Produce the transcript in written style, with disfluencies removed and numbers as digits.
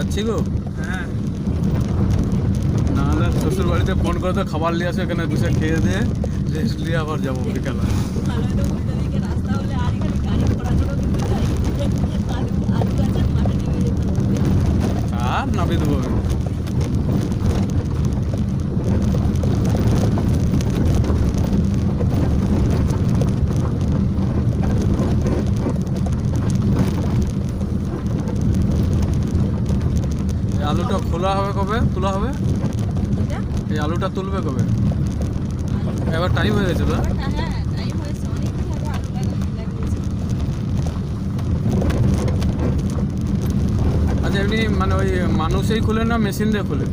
যাচ্ছি গো। হ্যাঁ নাহলে শ্বশুর বাড়িতে ফোন করে তো খাবার নিয়ে আসে, এখানে বসে খেয়ে দিয়ে রেস্ট নিয়ে আবার যাবো বিকালে। ভালো হতো উল্টো দিকে রাস্তা হলে আর এখানে গাড়ি ঘোড়াগুলো কিন্তু যাই আলু আলু গাছের মাঠে নেমে যেতে হবে। আর নামিয়ে দেবো আমি। এই আলুটা খোলা হবে কবে, তোলা হবে? এটা এই আলুটা তুলবে কবে? এবার টাইম হয়ে গেছে তো। আলুটা হ্যাঁ টাইম হয়েছে অনেকক্ষণ আগে আলু লাগিয়েছে। আচ্ছা এমনি মানে ওই মানুষই খোলে না মেশিন দিয়ে খোলে?